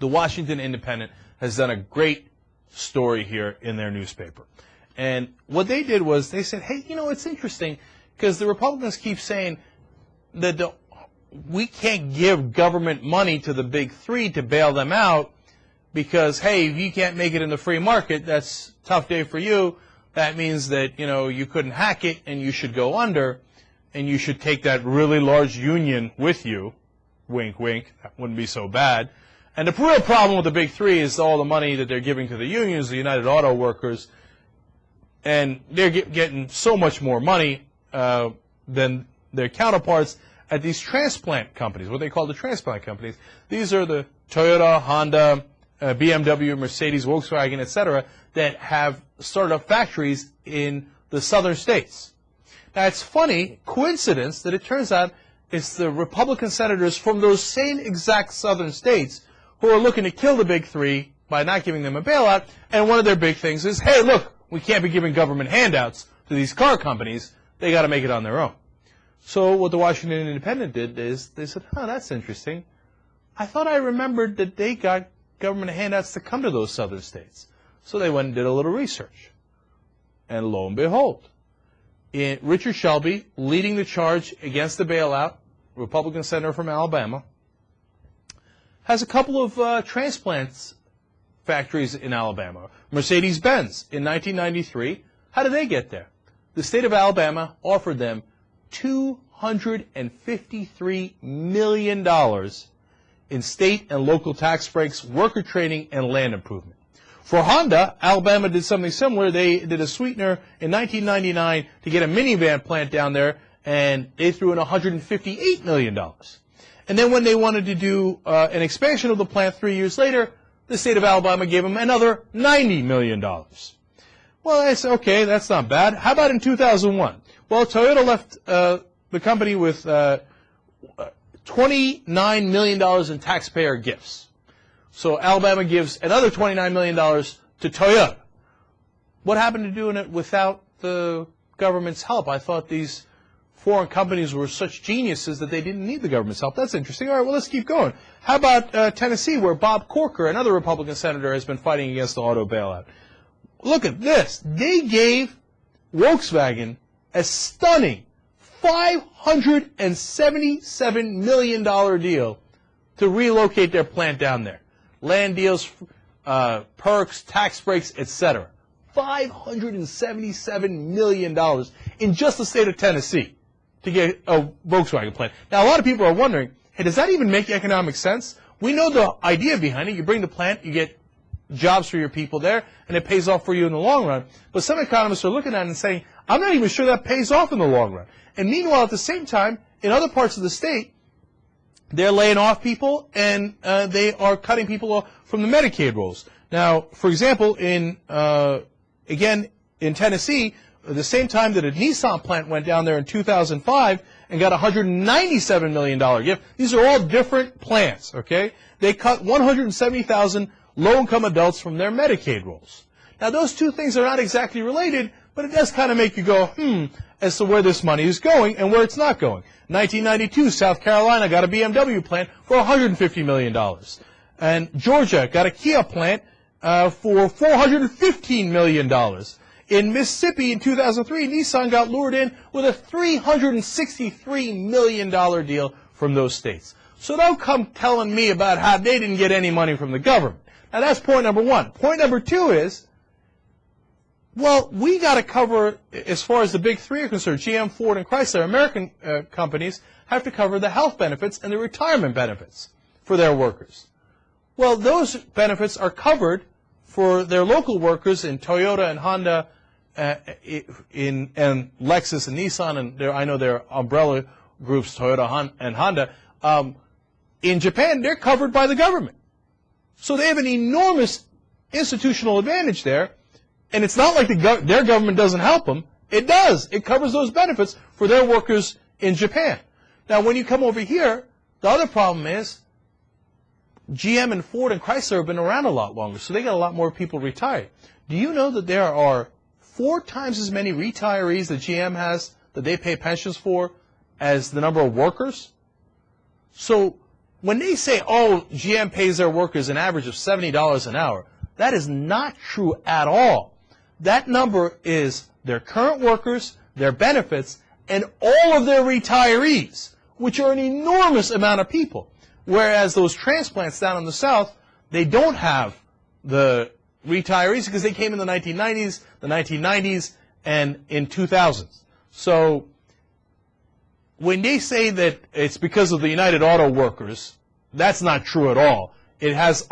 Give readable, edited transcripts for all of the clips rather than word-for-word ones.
the Washington Independent has done a great story here in their newspaper. And what they did was they said, hey, you know, it's interesting because the Republicans keep saying that we can't give government money to the big three to bail them out because, hey, if you can't make it in the free market, that's a tough day for you. That means that, you know, you couldn't hack it and you should go under and you should take that really large union with you. Wink, wink. That wouldn't be so bad. And the real problem with the big three is all the money that they're giving to the unions, the United Auto Workers, and they're getting so much more money than their counterparts at these transplant companies, what they call the transplant companies. These are the Toyota, Honda, BMW, Mercedes, Volkswagen, etc., that have started up factories in the southern states. Now, it's funny, coincidence, that it turns out it's the Republican senators from those same exact southern states who are looking to kill the big three by not giving them a bailout, and one of their big things is, hey, look, we can't be giving government handouts to these car companies. They got to make it on their own. So what the Washington Independent did is they said, huh, that's interesting. I thought I remembered that they got government handouts to come to those southern states. So they went and did a little research. And lo and behold, Richard Shelby, leading the charge against the bailout, Republican senator from Alabama, has a couple of transplants factories in Alabama. Mercedes-Benz in 1993. How did they get there? The state of Alabama offered them $253 million in state and local tax breaks, worker training, and land improvement. For Honda, Alabama did something similar. They did a sweetener in 1999 to get a minivan plant down there, and they threw in $158 million. And then when they wanted to do an expansion of the plant 3 years later, the state of Alabama gave them another $90 million. Well, I said, okay, that's not bad. How about in 2001? Well, Toyota left the company with $29 million in taxpayer gifts. So Alabama gives another $29 million to Toyota. What happened to doing it without the government's help? I thought these foreign companies were such geniuses that they didn't need the government's help. That's interesting. All right, well, let's keep going. How about Tennessee, where Bob Corker, another Republican senator, has been fighting against the auto bailout? Look at this. They gave Volkswagen a stunning $577 million deal to relocate their plant down there. Land deals, perks, tax breaks, etc. $577 million in just the state of Tennessee to get a Volkswagen plant. Now, a lot of people are wondering, hey, does that even make economic sense? We know the idea behind it. You bring the plant, you get jobs for your people there, and it pays off for you in the long run. But some economists are looking at it and saying, I'm not even sure that pays off in the long run. And meanwhile, at the same time, in other parts of the state, they're laying off people, and they are cutting people off from the Medicaid rolls. Now, for example, again, in Tennessee, the same time that a Nissan plant went down there in 2005 and got a $197 million gift, these are all different plants, okay? They cut 170,000 low-income adults from their Medicaid rolls. Now, those two things are not exactly related, but it does kind of make you go, as to where this money is going and where it's not going. 1992, South Carolina got a BMW plant for $150 million. And Georgia got a Kia plant for $415 million. In Mississippi in 2003, Nissan got lured in with a $363 million deal from those states. So don't come telling me about how they didn't get any money from the government. Now, that's point number one. Point number two is, well, we got to cover, as far as the big three are concerned, GM, Ford, and Chrysler, American companies have to cover the health benefits and the retirement benefits for their workers. Well, those benefits are covered for their local workers in Toyota and Honda, and Lexus and Nissan, and I know their umbrella groups, Toyota and Honda. In Japan, they're covered by the government. So they have an enormous institutional advantage there. And it's not like their government doesn't help them. It does. It covers those benefits for their workers in Japan. Now, when you come over here, the other problem is GM and Ford and Chrysler have been around a lot longer, so they got a lot more people retired. Do you know that there are 4 times as many retirees that GM has that they pay pensions for as the number of workers? So when they say, oh, GM pays their workers an average of $70 an hour, that is not true at all. That number is their current workers, their benefits, and all of their retirees, which are an enormous amount of people. Whereas those transplants down in the South, they don't have the retirees because they came in the 1990s, and in 2000s. So when they say that it's because of the United Auto Workers, that's not true at all. It has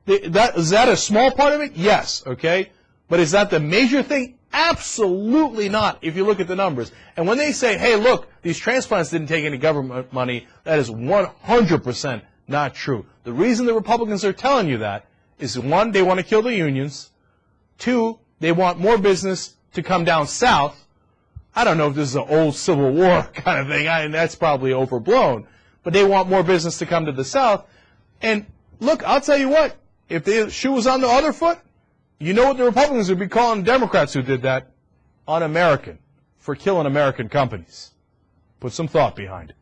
is that a small part of it? Yes, okay? But is that the major thing? Absolutely not, if you look at the numbers. And when they say, hey, look, these transplants didn't take any government money, that is 100% not true. The reason the Republicans are telling you that is, one, they want to kill the unions. Two, they want more business to come down south. I don't know if this is an old Civil War kind of thing, and that's probably overblown. But they want more business to come to the south. And look, I'll tell you what, if the shoe was on the other foot, you know what the Republicans would be calling Democrats who did that? Un-American, for killing American companies. Put some thought behind it.